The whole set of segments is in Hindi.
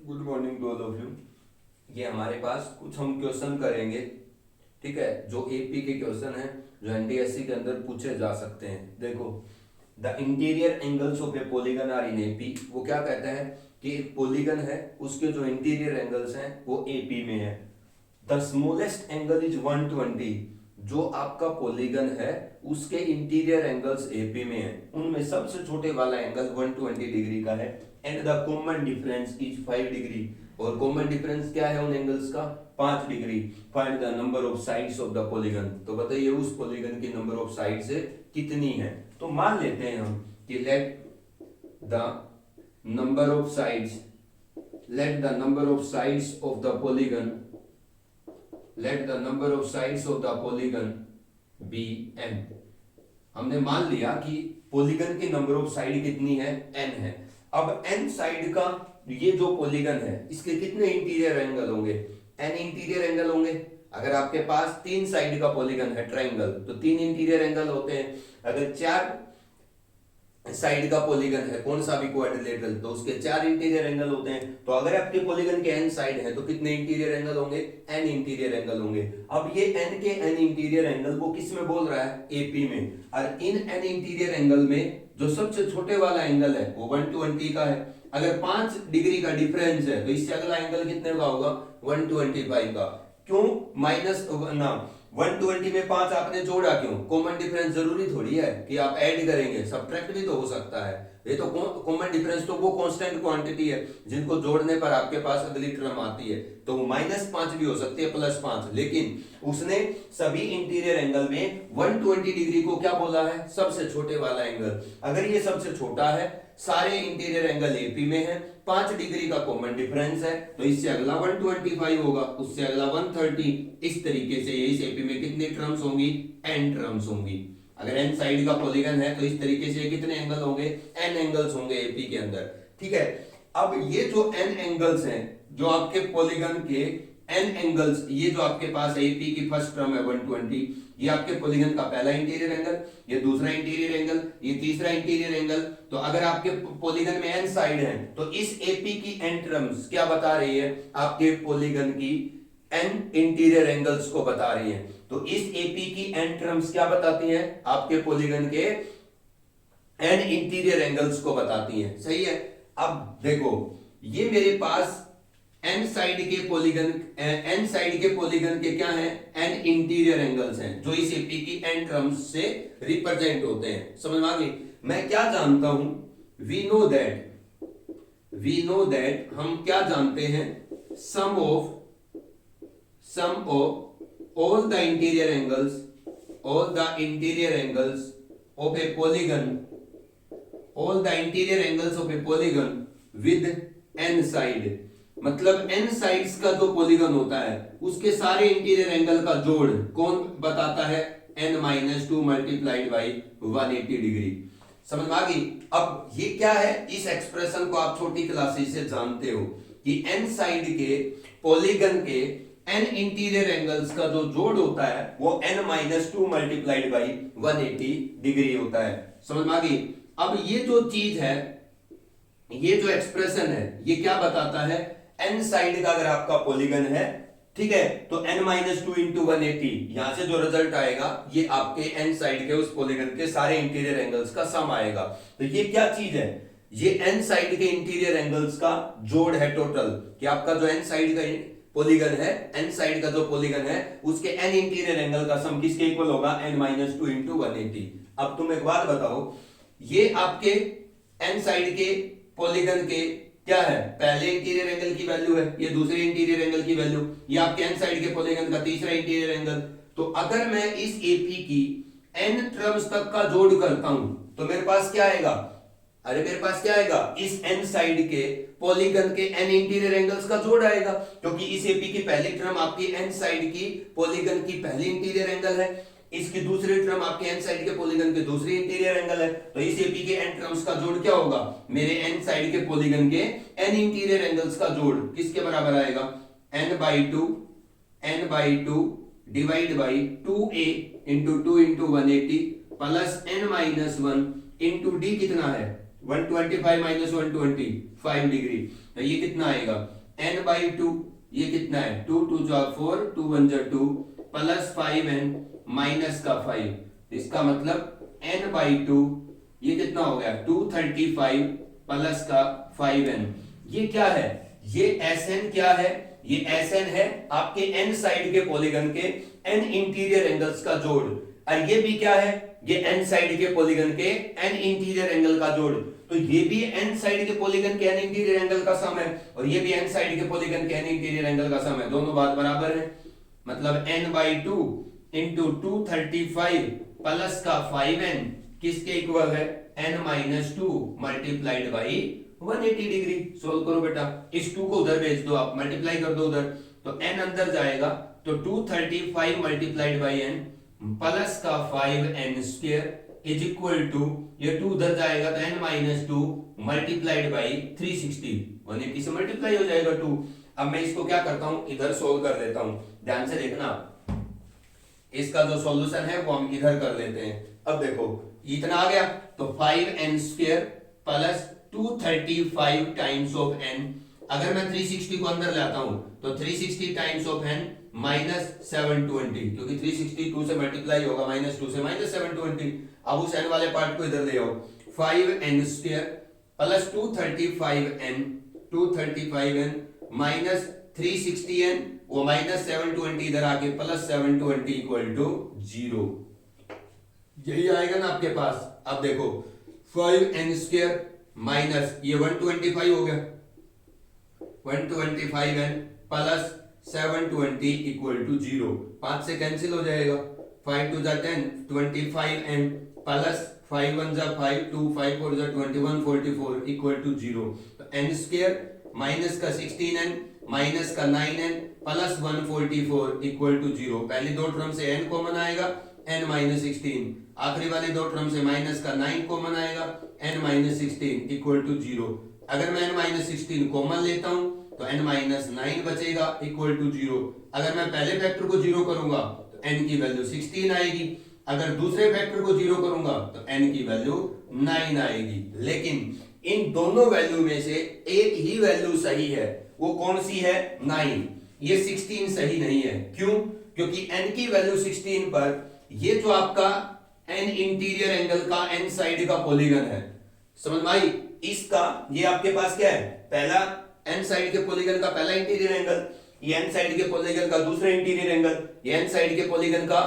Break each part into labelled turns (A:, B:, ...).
A: Good morning to all of you. ये हमारे पास कुछ हम क्वेश्चन करेंगे, ठीक है, जो एपी के क्वेश्चन हैं जो एनटीएससी के अंदर पूछे जा सकते हैं। देखो, the interior angles of a polygon are in AP. वो क्या कहता है कि एक पॉलीगन है, उसके जो इंटीरियर एंगल्स हैं वो एपी में है। The smallest angle is 120। जो आपका पॉलीगन है उसके इंटीरियर एंगल्स एपी में है, उनमें सबसे छोटे वाला एंगल 120 डिग्री का है। And the common difference is 5 degree. और कॉमन डिफरेंस क्या है उन एंगल्स का? 5 degree. Find the number of sides of the polygon. तो बताइए उस पॉलीगन की नंबर ऑफ साइड्स कितनी है। तो मान लेते हैं हम कि let the number of sides of the polygon let the number of sides of the polygon be n। हमने मान लिया कि पॉलीगन की नंबर ऑफ साइड कितनी है? n है। अब n साइड का ये जो पॉलीगन है इसके कितने इंटीरियर एंगल होंगे? n इंटीरियर एंगल होंगे। अगर आपके पास 3 साइड का पॉलीगन है ट्रायंगल तो 3 इंटीरियर एंगल होते हैं। अगर 4 साइड का पॉलीगन है कौन सा भी क्वाड्रिलेटरल तो उसके 4 इंटीरियर एंगल होते हैं। तो अगर आपके पॉलीगन के n साइड है तो कितने इंटीरियर एंगल होंगे? n इंटीरियर एंगल होंगे। अब ये n के n इंटीरियर एंगल वो किस में बोल रहा है? AP में। और इन n इंटीरियर एंगल में जो सबसे छोटे वाला एंगल है वो 120 का है। अगर 5 डिग्री का डिफरेंस है तो इससे अगला एंगल कितने का होगा? 125 का। क्यों माइनस ना 120 में 5 आपने जोड़ा क्यों? कॉमन डिफरेंस जरूरी थोड़ी है कि आप ऐड करेंगे, सब्ट्रैक्ट भी तो हो सकता है। ये तो कॉमन डिफरेंस तो वो कांस्टेंट क्वांटिटी है जिनको जोड़ने पर आपके पास अगली टर्म आती है। तो -5 भी हो सकती है, +5। लेकिन उसने सभी इंटीरियर एंगल में 120 डिग्री को क्या बोला है? सबसे छोटे वाला एंगल। अगर ये सबसे छोटा है, सारे इंटीरियर एंगल एपी में है, 5 डिग्री का कॉमन डिफरेंस है, तो इससे अगला 125 होगा, उससे अगला 130। इस तरीके से इस एपी में कितनी टर्म्स होंगी? n टर्म्स होंगी। अगर n साइड का पॉलीगन है तो इस तरीके से कितने एंगल होंगे? n एंगल्स होंगे एपी के अंदर, ठीक है। अब ये जो n एंगल्स हैं जो आपके पॉलीगन के n एंगल्स, ये जो आपके पास एपी की फर्स्ट टर्म है 120, ये आपके पॉलीगन का पहला इंटीरियर एंगल, ये दूसरा इंटीरियर एंगल, ये तीसरा इंटीरियर एंगल। तो अगर आपके पॉलीगन में n साइड है तो इस एपी की n टर्म्स क्या बता रही है? आपके पॉलीगन की n इंटीरियर एंगल्स को बता रही है। तो इस एपी की n टर्म्स क्या बताती हैं? आपके पॉलीगन के n इंटीरियर एंगल्स को बताती हैं, सही है। अब देखो, ये मेरे पास n साइड के पॉलीगन के क्या हैं? n इंटीरियर एंगल्स हैं जो इस एपी की n टर्म्स से रिप्रेजेंट होते हैं। समझ में आ गई? मैं क्या जानता हूं? वी नो दैट हम क्या जानते हैं? सम of all the interior angles of a polygon with n side। मतलब n साइड्स का जो पॉलीगन होता है उसके सारे इंटीरियर एंगल का जोड़ कौन बताता है? n-2 multiplied by 180 degree. समझ में आ गई? अब ये क्या है? इस एक्सप्रेशन को आप छोटी क्लासेस से जानते हो कि n साइड के पॉलीगन के n इंटीरियर एंगल्स का जो जोड़ होता है वो n-2 मल्टीप्लाइड बाई 180 डिग्री होता है। समझ में आ गई? अब ये जो चीज है, ये जो एक्सप्रेशन है, ये क्या बताता है? n साइड का अगर आपका पॉलीगन है, ठीक है, तो n-2 इंटू 180, यहां से जो रिजल्ट आएगा ये आपके n साइड के उस पॉलीगन के सारे इंटीरियर एंगल्स का सम आएगा। तो ये क्या चीज है? ये n साइड के इंटीरियर एंगल्स का जोड़ है टोटल, कि आपका जो n साइड का पॉलीगन है, n साइड का जो पॉलीगन है उसके n इंटीरियर एंगल का सम किसके इक्वल होगा? n-2 into 180। अब तुम एक बात बताओ, ये आपके n साइड के पॉलीगन के क्या है? पहले इंटीरियर एंगल की वैल्यू है, ये दूसरे इंटीरियर एंगल की वैल्यू, ये आपके n साइड के पॉलीगन का तीसरा इंटीरियर एंगल। तो अगर मैं इस एपी की n टर्म्स तक का जोड़ करता हूं तो मेरे पास क्या आएगा? अरे मेरे पास क्या आएगा? इस n साइड के पॉलीगन के n इंटीरियर एंगल्स का जोड़ आएगा, क्योंकि इस एपी की पहली टर्म आपकी n साइड की पॉलीगन की पहली इंटीरियर एंगल है, इसकी दूसरी टर्म आपके n साइड के पॉलीगन के दूसरी इंटीरियर एंगल है। तो इस एपी के n टर्म्स का जोड़ क्या होगा? मेरे n साइड के पॉलीगन के n इंटीरियर एंगल्स का जोड़ किसके बराबर आएगा? n/2 divide by 2a into 2 into 180 plus n-1 into d कितना है? 125 माइनस 120 5 डिग्री, तो ये कितना आएगा n/2, ये कितना है 2 2 जा 4 2 1 जा 2 प्लस 5n माइनस का 5, इसका मतलब n/2 ये कितना हो गया 235 प्लस का 5n। ये क्या है, ये Sn क्या है, ये Sn है आपके n साइड के पॉलीगन के n इंटीरियर एंगल्स का जोड़, और ये भी क्या है, ये n साइड के पॉलीगन के n इंटीरियर एंगल का जोड़। तो ये भी n साइड के पॉलीगन के n इंटीरियर एंगल का सम है, और ये भी n साइड के पॉलीगन के n इंटीरियर एंगल का सम है, दोनों बात बराबर है। मतलब n/2 इंटू 235 प्लस का 5n किसके इक्वल है n-2 multiplied by 180 degree. Solve करो बेटा, इस 2 को उधर भेज दो, आप मल्टीप्लाई कर दो उधर, तो n अंदर जाएगा तो 235 मल्टीप्लाइड बाई n प्लस का 5n square is equal to, ये 2 उधर जाएगा तो n-2 मल्टीप्लाइड बाई 360, 180 से मल्टीप्लाई हो जाएगा 2। अब मैं इसको क्या करता हूं, इधर सोल्व कर लेता हूं, ध्यान से देखना, इसका जो सॉल्यूशन है वो हम इधर कर लेते हैं। अब देखो इतना आ गया, तो 5n square plus 235 times of n, अगर मैं 360 को अंदर लाता हूं तो 360 टाइम्स ऑफ n माइनस 720, क्योंकि 360 2 से मल्टीप्लाई होगा, माइनस 2 से माइनस 720। अब उस n वाले पार्ट को इधर ले आओ, 5n square plus 235n minus 360n, वो माइनस 720 इधर आके प्लस 720 इक्वल टू 0, यही आएगा ना आपके पास। अब देखो 5n स्क्वायर माइनस ये 125 हो गया, 125n प्लस 720 इक्वल टू 0, 5 से कैंसिल हो जाएगा, 5 2 जा 10, 25n प्लस 5 1 जा 5 2 5 4 जा 21 44 इक्वल टू 0। तो n स्क्वायर माइनस का 16n माइनस का 9n प्लस 144 इक्वल टू 0। पहली दो टर्म से n कॉमन आएगा, n माइनस 16, आखिरी वाले दो टर्म से माइनस का 9 कॉमन आएगा, n माइनस 16 इक्वल टू 0। अगर मैं n माइनस 16 कॉमन लेता हूं तो n माइनस 9 बचेगा इक्वल टू 0। अगर मैं पहले फैक्टर को 0 करूंगा तो n की वैल्यू 16 आएगी, अगर दूसरे फैक्टर को 0 करूंगा तो n की वैल्यू 9 आएगी। लेकिन इन दोनों वैल्यू में से एक ही वैल्यू सही है, वो कौन सी है 9, ये 16 सही नहीं है। क्यों? क्योंकि n की वैल्यू 16 पर ये जो आपका n इंटीरियर एंगल का n साइड का पॉलीगन है, समझ में आई, इसका ये आपके पास क्या है, पहला n साइड के पॉलीगन का पहला इंटीरियर एंगल, ये n साइड के पॉलीगन का दूसरा इंटीरियर एंगल, ये n साइड के पॉलीगन का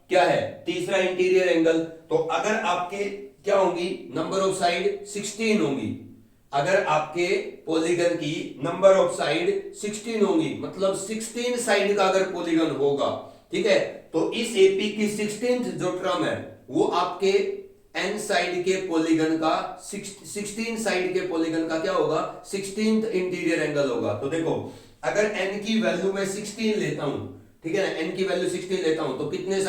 A: क्या है तीसरा इंटीरियर एंगल। तो अगर आपके क्या होंगी नंबर ऑफ साइड 16 होंगी, अगर आपके पॉलीगन की नंबर ऑफ साइड 16 होंगी, मतलब 16 साइड का अगर पॉलीगन होगा, ठीक है, तो इस एपी की 16th जो टर्म है वो आपके n साइड के पॉलीगन का 16 साइड के पॉलीगन का क्या होगा 16th इंटीरियर एंगल होगा। तो देखो अगर n की वैल्यू मैं 16 लेता हूं, ठीक है ना, n की वैल्यू 16 लेता हूं तो कितने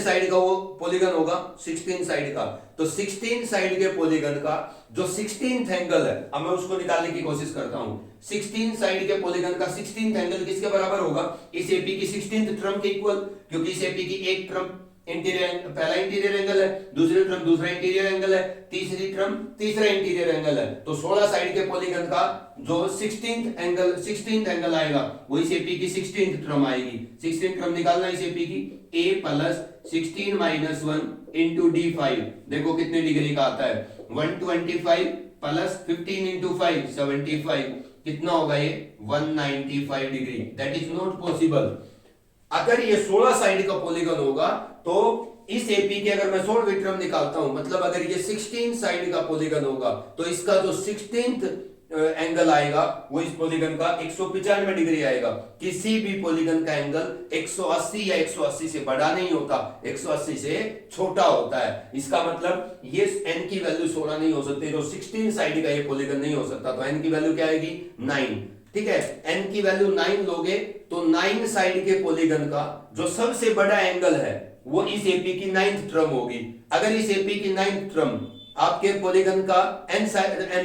A: साइड का वो पॉलीगन होगा 16 साइड का। तो 16 साइड के पॉलीगन का जो 16th एंगल है, अब मैं उसको निकालने की कोशिश करता हूं। 16 साइड के पॉलीगन का 16th एंगल किसके बराबर होगा, इस एपी की 16th टर्म के इक्वल, क्योंकि इस एपी की एक टर्म पहला इंटीरियर एंगल है, दूसरी टर्म दूसरा इंटीरियर एंगल है, तीसरी टर्म तीसरा इंटीरियर एंगल है। तो 16 साइड के पॉलीगन का जो 16th एंगल आएगा वो इस एपी की 16th टर्म आएगी। 16th टर्म निकालना इस एपी की a plus 16 minus 1 into d5, देखो कितने डिग्री का आता है 125 प्लस 15 इंटू 5 75, कितना होगा ये 195 degree. That is not possible. अगर ये 16 साइड का पॉलीगन होगा तो इस एपी के अगर मैं 16वीं टर्म निकालता हूं, मतलब अगर ये 16 साइड का पॉलीगन होगा तो इसका जो 16th एंगल आएगा वो इस पॉलीगन का 195 डिग्री आएगा। किसी भी पॉलीगन का एंगल 180 या 180 से बड़ा नहीं होता, 180 से छोटा होता है। इसका मतलब ये n की वैल्यू 16 नहीं हो सकती, तो 16 साइड का ये पॉलीगन नहीं हो सकता, तो n की वैल्यू क्या आएगी 9। ठीक है, n की वैल्यू 9 लोगे तो 9 साइड के पॉलीगन का जो सबसे बड़ा एंगल है वो इस एपी की 9th टर्म होगी। अगर इस एपी की 9th टर्म आपके पॉलीगन का n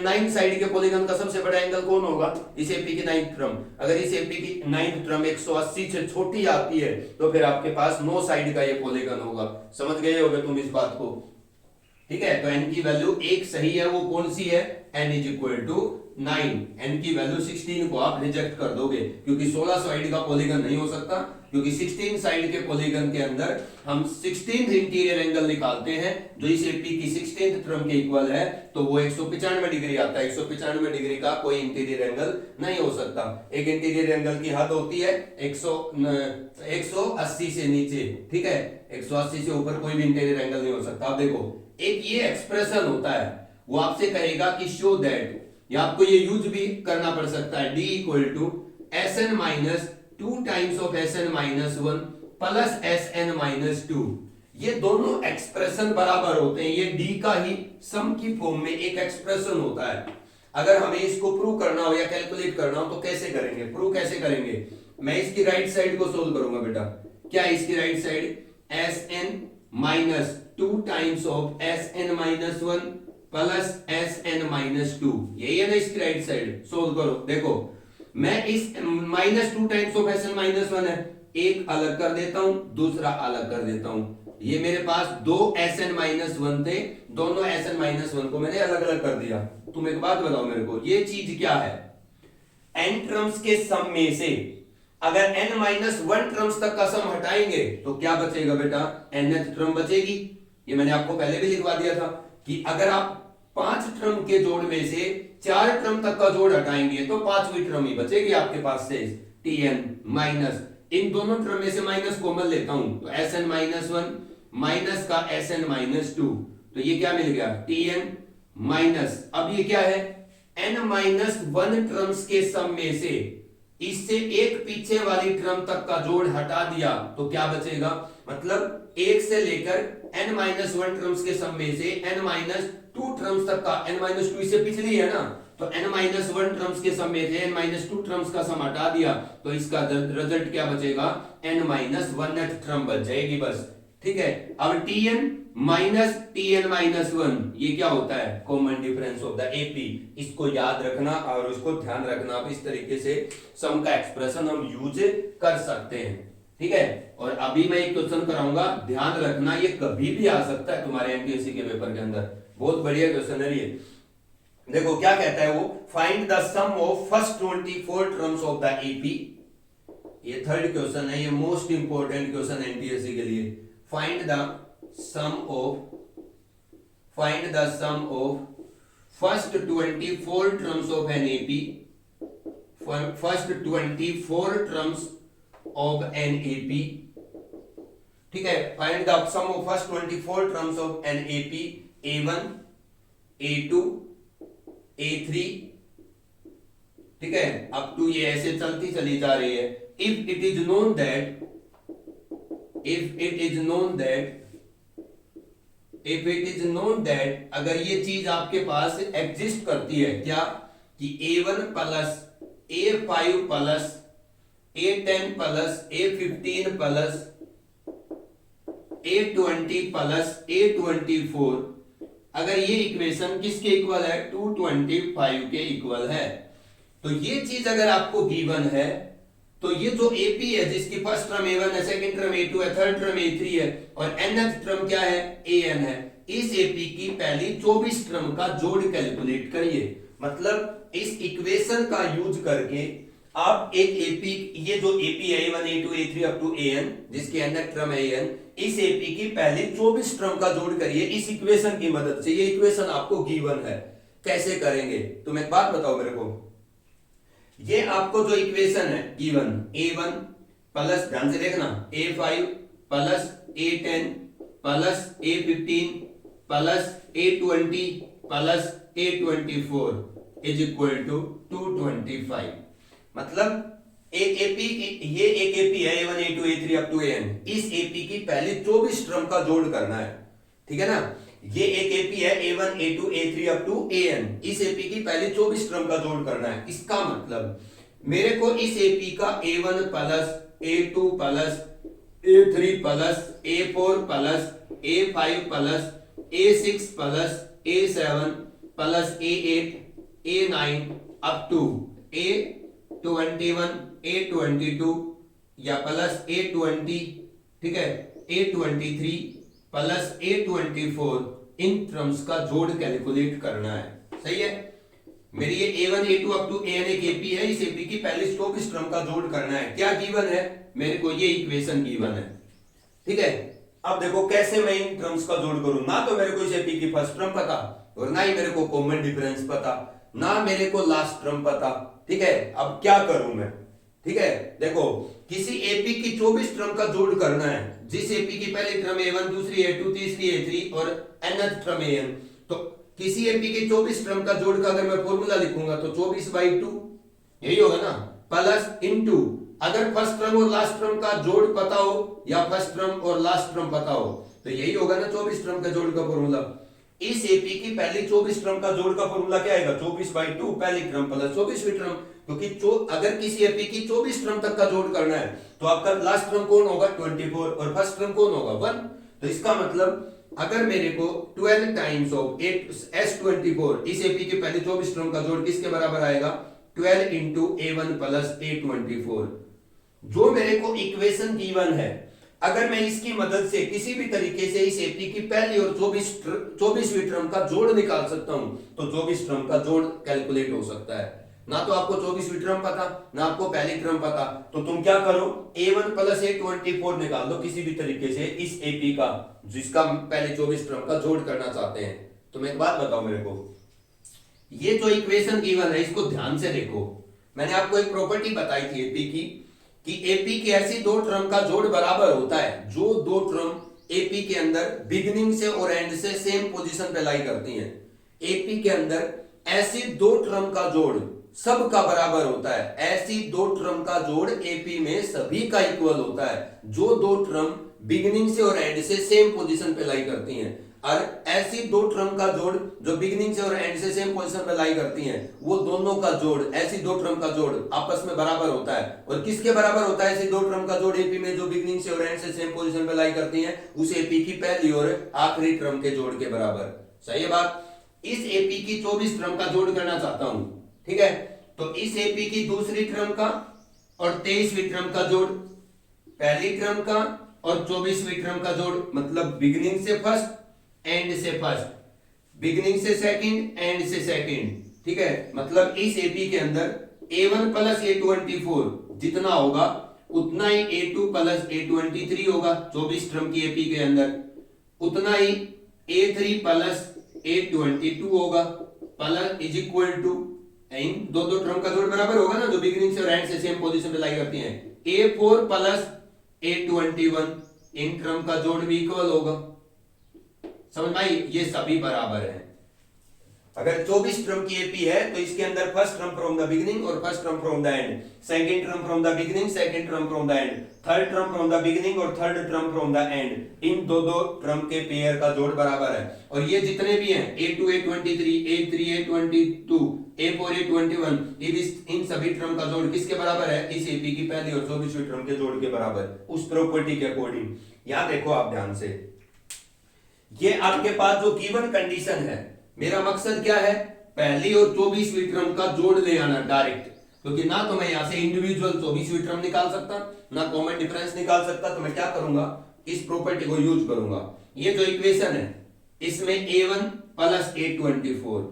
A: 9 साइड के पॉलीगन का सबसे बड़ा एंगल कौन होगा, इस एपी की 9th टर्म। अगर इस एपी की 9th टर्म 180 से छोटी आती है तो फिर आपके पास 9 साइड का ये पॉलीगन होगा। समझ गए होगे तुम इस बात को। ठीक है, तो n की वैल्यू एक सही है, वो कौन सी है, n is equal to 9। n की वैल्यू 16 को आप रिजेक्ट कर दोगे क्योंकि 16 साइड का पॉलीगन नहीं हो सकता, क्योंकि 16 साइड के पॉलीगन के अंदर हम 16th इंटीरियर एंगल निकालते हैं जो इस एपी की 16th टर्म के इक्वल है, तो वो 195 डिग्री आता है। 195 डिग्री का कोई इंटीरियर एंगल नहीं हो सकता। एक इंटीरियर एंगल की हद होती है 180 से नीचे, ठीक है, 180 से ऊपर कोई भी इंटीरियर एंगल नहीं हो सकता। अब देखो एक ये एक्सप्रेशन होता है, वो आपसे कहेगा कि शो दैट, या आपको ये यूज भी करना पड़ सकता है, d equal to Sn minus 2 times of Sn minus 1 plus Sn minus 2। ये दोनों एक्सप्रेशन बराबर होते हैं, ये d का ही सम की फॉर्म में एक एक्सप्रेशन होता है। अगर हमें इसको प्रूव करना हो या कैलकुलेट करना हो तो कैसे करेंगे, प्रूव कैसे करेंगे, मैं इसकी राइट साइड को सोल्व करूंगा बेटा। क्या है इसकी right side, Sn minus 2 times of Sn minus 1 plus Sn minus 2, यही है ना इसकी राइट साइड। सोल्व करो, देखो मैं इस minus 2 times of Sn minus 1 है, एक अलग कर देता हूं, दूसरा अलग कर देता हूं। ये मेरे पास दो Sn माइनस 1 थे, दोनों Sn माइनस 1 को मैंने अलग अलग कर दिया। तुम एक बात बताओ मेरे को, ये चीज क्या है, n टर्म्स के सम में से अगर n माइनस 1 टर्म्स तक का सम हटाएंगे तो क्या बचेगा बेटा, nth टर्म बचेगी। ये मैंने आपको पहले भी लिखवा दिया था कि अगर आप 5 टर्म के जोड़ में से 4 टर्म तक का जोड़ हटाएंगे तो 5वीं टर्म ही बचेगी आपके पास से, tn माइनस, इन दोनों टर्म में से माइनस कॉमन लेता हूं तो Sn माइनस 1 माइनस का Sn माइनस 2, तो ये क्या मिल गया, tn माइनस, अब ये क्या है, n माइनस 1 टर्म्स के सम में से इससे एक पीछे वाली टर्म तक का जोड़ हटा दिया तो क्या बचेगा, मतलब एक से लेकर n माइनस 1 टर्म्स के सम में से n माइनस 2 टर्म्स तक का, n माइनस 2 इससे पिछली है ना, तो n माइनस 1 टर्म्स के सम में से n माइनस 2 टर्म्स का सम हटा दिया तो इसका रिजल्ट क्या बचेगा, n माइनस 1th टर्म बच जाएगी बस, ठीक है। अब tn माइनस tn माइनस 1 ये क्या होता है, common difference of the AP, इसको याद रखना और उसको ध्यान रखना, आप इस तरीके से सम का एक्सप्रेशन हम यूज कर सकते हैं, ठीक है। और अभी मैं एक क्वेश्चन कराऊंगा, ध्यान रखना ये कभी भी आ सकता है तुम्हारे एमपीएससी के पेपर के अंदर, बहुत बढ़िया क्वेश्चन है ये। देखो क्या कहता है वो, find the sum of first 24 terms of the AP, ये थर्ड क्वेश्चन है, ये मोस्ट इंपोर्टेंट क्वेश्चन एमपीएससी के लिए। Find the sum of first 24 terms of an AP, first 24 terms of an AP, ठीक है। Find the sum of first 24 terms of an AP, A1 A2 A3, ठीक है, अप टू ये ऐसे चलती चली जा रही है। If it is known that अगर ये चीज आपके पास एग्जिस्ट करती है, क्या कि A1 plus A5 plus A10 plus A15 plus A20 plus A24, अगर ये इक्वेशन किसके इक्वल है, 225 के इक्वल है, तो ये चीज अगर आपको गिवन है तो ये जो एपी है जिसकी फर्स्ट टर्म A1 है, सेकंड टर्म A2 है, थर्ड टर्म A3 है और nth टर्म क्या है, AN है, इस एपी की पहली 24 टर्म का जोड़ कैलकुलेट करिए। मतलब इस इक्वेशन का यूज करके आप एक एपी, ये जो एपी है A1 A2 A3 up to AN जिसकी nth टर्म है AN, इस एपी की पहली 24 टर्म का जोड़ करिए इस इक्वेशन की मदद से। ये इक्वेशन आपको गिवन है, कैसे करेंगे, तुम एक बात बताओ मेरे को, ये आपको जो इक्वेशन है गिवन, A1 प्लस, ध्यान से देखना, A5 plus A10 plus A15 plus A20 plus A24 is equal to 225। मतलब एक एपी, ये एक एपी है A1 A2 A3 up to AN, इस एपी की पहली 24 टर्म का जोड़ करना है, ठीक है ना। ये एक एपी है A1 A2 A3 up to AN, इस एपी की पहले 24 टर्म का जोड़ करना है। इसका मतलब मेरे को इस एपी का A1 plus A2 plus A3 plus A4 plus A5 plus A6 plus A7 plus A8 A9 up to A21 A22 या प्लस A20, ठीक है, A23 plus A24 in terms का जोड़ कैलकुलेट करना है। सही है, मेरी ये A1 A2 up to AN एक AP है, इस AP की पहले 24 टर्म का जोड़ करना है। क्या गिवन है मेरे को, ये इक्वेशन गिवन है। ठीक है, अब देखो कैसे मैं इन टर्म्स का जोड़ करूं। ना तो मेरे को इस AP की फर्स्ट टर्म पता और ना ही मेरे को कॉमन डिफरेंस पता, ना मेरे को लास्ट टर्म पता। ठीक है, अब क्या करूं मैं। ठीक है, देखो किसी AP की 24 टर्म का जोड़ करना है, जिस AP की पहली टर्म A1, दूसरी A2, तीसरी A3 और nth टर्म AN। तो किसी AP की 24 टर्म का जोड़ का अगर मैं फॉर्मूला लिखूंगा तो 24/2 यही होगा ना, प्लस इनटू अगर फर्स्ट टर्म और लास्ट टर्म का जोड़ पता हो या फर्स्ट टर्म और लास्ट टर्म पता हो तो यही होगा ना 24 टर्म का जोड़ का फॉर्मूला। इस AP की पहली 24 टर्म का जोड़ का फॉर्मूला क्या आएगा, 24/2 पहली टर्म प्लस 24वीं टर्म। क्योंकि अगर किसी AP की 24 टर्म तक का जोड़ करना है तो आपका लास्ट टर्म कौन होगा 24 और फर्स्ट टर्म कौन होगा 1। तो इसका मतलब अगर मेरे को 12 टाइम्स ऑफ S24 इस AP की पहली 24 टर्म का जोड़ किसके बराबर आएगा 12 इंटू A1 प्लस A24, जो मेरे को इक्वेशन गिवन है। अगर मैं इसकी मदद से किसी भी तरीके से इस AP की पहली और 24वीं टर्म का जोड़ निकाल सकता हूं तो 24 टर्म का जोड़ कैलकुलेट हो सकता है। ना तो आपको 24वीं टर्म पता, ना आपको पहली टर्म पता, तो तुम क्या करो A1 प्लस A24 निकाल दो किसी भी तरीके से इस AP का, जिसका पहले 24 टर्म का जोड़ करना चाहते हैं। तो मैं एक बात बताऊं मेरे को, ये जो इक्वेशन गिवन है इसको ध्यान से देखो। मैंने आपको एक प्रॉपर्टी बताई थी AP की कि AP की ऐसी दो टर्म का जोड़ बराबर होता है जो दो टर्म AP के अंदर बिगिनिंग से और एंड से सेम पोजीशन पे लाई करती हैं। AP के अंदर ऐसी दो टर्म का जोड़ सब का बराबर होता है, ऐसी दो टर्म का जोड़ AP में सभी का इक्वल होता है जो दो टर्म बिगिनिंग से और एंड से सेम पोजीशन पे लाई करती हैं। और ऐसी दो टर्म का जोड़ जो बिगिनिंग से और एंड से सेम पोजीशन पे लाई करती हैं वो दोनों का जोड़, ऐसी दो टर्म का जोड़ आपस में बराबर होता है। और किसके बराबर होता है ऐसी दो टर्म का जोड़ AP में जो बिगिनिंग से और एंड से सेम पोजीशन पे लाई करती हैं, उस AP की पहली और आखिरी टर्म के जोड़ के बराबर। सही है बात। इस AP की 24 टर्म का जोड़ करना चाहता हूं, ठीक है, तो इस AP की दूसरी टर्म का और 23वीं टर्म का जोड़, पहली टर्म का और 24वीं टर्म का जोड़, मतलब बिगिनिंग से फर्स्ट एंड से फर्स्ट, बिगिनिंग से सेकंड एंड से सेकंड। ठीक है, मतलब इस AP के अंदर A1 प्लस A24 जितना होगा उतना ही A2 प्लस A23 होगा 24 टर्म की AP के अंदर, उतना ही A3 प्लस A22 होगा प्लस इज इक्वल टू इन दो दो टर्म का जोड़ बराबर होगा ना जो बिगिनिंग से और एंड से सेम पोजीशन पे लाई करती हैं। A4 plus A21 in term का जोड़ भी इक्वल होगा। समझ में आई, ये सभी बराबर हैं। अगर 24 टर्म की AP है तो इसके अंदर first term from the beginning और first term from the end, second term from the beginning, second term from the end, third term from the beginning और third term from the end, इन दो दो टर्म के पेयर का जोड़ बराबर है। और ये जितने भी हैं A2 A23 A3 A22 A4 A21, इन सभी टर्म का जोड़ किसके बराबर है, इस AP की पहली और 24वीं टर्म के जोड़ के बराबर, उस प्रॉपर्टी के अकॉर्डिंग। यहां देखो आप ध्यान से, ये आपके पास जो गिवन कंडीशन है, मेरा मकसद क्या है, पहली और 24वीं टर्म का जोड़ ले आना डायरेक्ट, क्योंकि ना तो मैं यहां से इंडिविजुअल 24वीं टर्म निकाल सकता, ना कॉमन डिफरेंस निकाल सकता। तो मैं क्या करूंगा, इस प्रॉपर्टी को यूज करूंगा। ये जो इक्वेशन है इसमें A1 plus A24,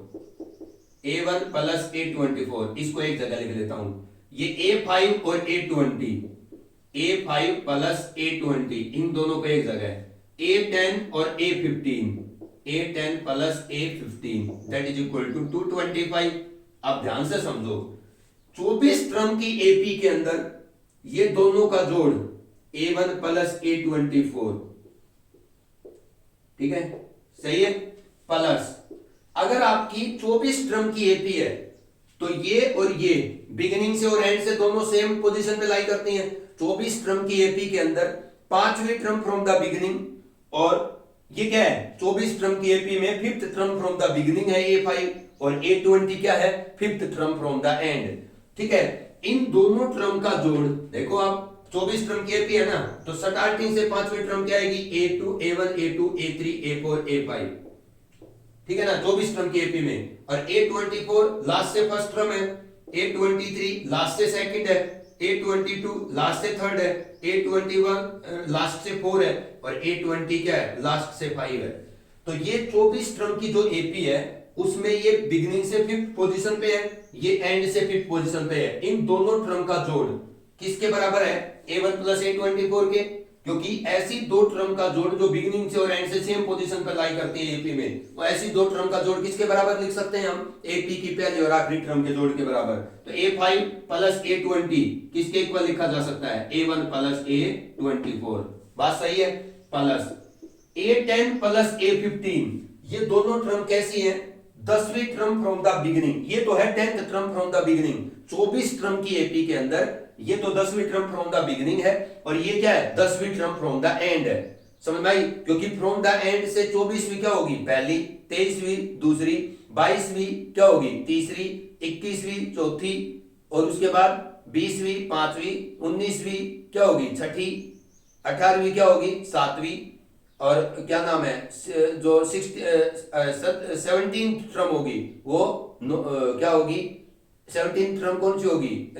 A: A1 plus A24 इसको एक जगह लिख लेता हूं। ये A5 और A20, A5 प्लस A20 इन दोनों को एक जगह, A10 और A15, A10 plus A15 that is equal to 225। अब ध्यान से समझो, 24 टर्म की AP के अंदर ये दोनों का जोड़ A1 प्लस A24, ठीक है, सही है, प्लस अगर आपकी 24 टर्म की AP है तो ये और ये बिगिनिंग से और एंड से दोनों सेम पोजीशन पे लाई करती हैं। 24 टर्म की AP के अंदर पांचवी टर्म फ्रॉम द बिगिनिंग और ये क्या है 24 टर्म की AP में fifth term from the beginning है A5 और A20 क्या है fifth term from the and. ठीक है, इन दोनों टर्म का जोड़ देखो आप, 24 टर्म की AP है ना, तो स्टार्टिंग से पांचवी टर्म क्या आएगी A2 A1 A2 A3 A4 A5, ठीक है ना, 24 टर्म की AP में। और A24 लास्ट से फर्स्ट टर्म है, A23 लास्ट से सेकंड है, A22 लास्ट से थर्ड है, A21 लास्ट से 4 है और A20 क्या है लास्ट से 5 है। तो ये 24 टर्म की जो एपी है उसमें ये बिगिनिंग से 5th पोजीशन पे है, ये एंड से 5th पोजीशन पे है। इन दोनों टर्म का जोड़ किसके बराबर है? A1 प्लस A24 के, क्योंकि ऐसी दो टर्म का जोड़ जो बिगिनिंग से और एंड से सेम पोजीशन पर लाई करती है एपी में, वो ऐसी दो टर्म का जोड़ किसके बराबर लिख सकते हैं हम? एपी की पहली और आखिरी टर्म के जोड़ के बराबर। तो A5 प्लस A20 किसके इक्वल लिखा जा सकता है? A1 plus A24। बात सही है? प्लस A10 प्लस A15, ये दोनों टर्म कैसी है? 10वीं टर्म फ्रॉम द बिगिनिंग। ये तो है 10th term from the beginning. 24 term की एपी के अंदर ये तो 10वीं टर्म फ्रॉम द बिगिनिंग है, और ये क्या है? 10वीं टर्म फ्रॉम द एंड है। समझ में आई? क्योंकि फ्रॉम द एंड से 24वीं क्या होगी? पहली, 23वीं दूसरी, 22वीं क्या होगी? तीसरी, 21वीं चौथी, और उसके बाद 20वीं पांचवी, 19वीं क्या होगी? छठी, 18वीं क्या होगी? सातवीं, और क्या नाम है जो 17 टर्म होगी वो क्या होगी? 17 टर्म कौन सी होगी?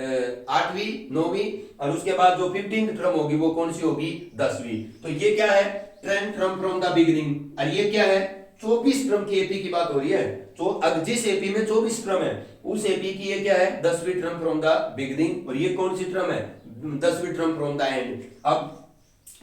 A: 8वीं, 9वीं, और उसके बाद जो 15 टर्म होगी वो कौन सी होगी? 10वीं। तो ये क्या है? 10 टर्म फ्रॉम द बिगिनिंग। और ये क्या है? 24 टर्म की एपी की बात हो रही है। तो अब जिस एपी में 24 टर्म है उस एपी की ये क्या है? 10वीं टर्म फ्रॉम द बिगिनिंग, और ये कौन सी टर्म है? 10वीं टर्म फ्रॉम द एंड। अब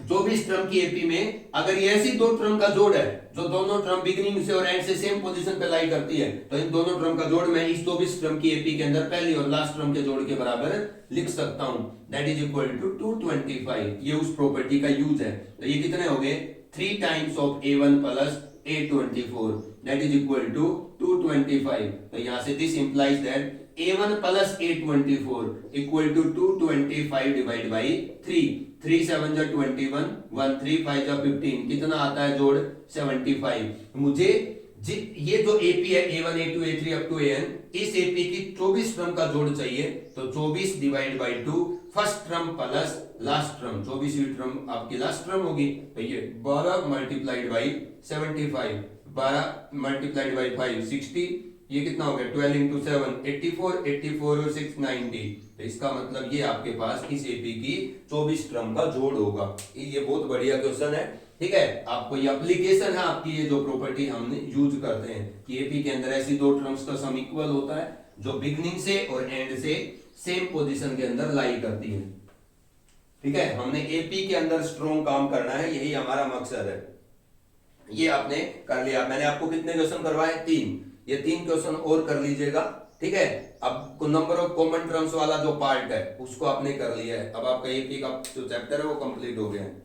A: 24 टर्म की एपी में अगर ये ऐसी दो टर्म का जोड़ है जो दोनों टर्म बिगिनिंग से और एंड से सेम पोजीशन पे लाई करती है, तो इन दोनों टर्म का जोड़ मैं इस 24 टर्म की एपी के अंदर पहली और लास्ट टर्म के जोड़ के बराबर लिख सकता हूं। That is equal to 225। ये उस प्रॉपर्टी का यूज है। तो ये कितने हो गए? 3 times of A1 plus A24, that is equal to 225। तो यहां से this implies that A1 plus A24 equal to 225 divide by 3। 3 7 जा 21, 1 3 5 जा 15, कितना आता है जोड़? 75। मुझे ये जो एपी है A1 A2 A3 up to AN, इस एपी की 24 टर्म का जोड़ चाहिए। तो 24 divide by 2, first term plus last term, 24वीं टर्म आपकी लास्ट टर्म होगी। तो ये 12 मल्टीप्लाइड बाई 75, 12 मल्टीप्लाइड बाई 5 60, ये कितना हो गया? 12 इंटू 7 84, 84 और 6 90। तो इसका मतलब ये आपके पास इस एपी की 24 टर्म का जोड़ होगा। ये बहुत बढ़िया क्वेश्चन है, ठीक है। आपको ये एप्लीकेशन है आपकी, ये जो प्रॉपर्टी हमने यूज करते हैं कि एपी के अंदर ऐसी दो टर्म्स का सम इक्वल होता है जो बिगनिंग से और एंड से सेम पोजीशन के अंदर लाई करती है, ठीक है। हमने एपी के अंदर स्ट्रॉन्ग काम करना है, यही हमारा मकसद है। ये आपने कर लिया। मैंने आपको कितने क्वेश्चन करवाए? 3। ये 3 क्वेश्चन और कर लीजिएगा, ठीक है। अब नंबर ऑफ कॉमन टर्म्स वाला जो पार्ट है उसको आपने कर लिया है। अब आपका एपी का जो चैप्टर है वो कंप्लीट हो गया है।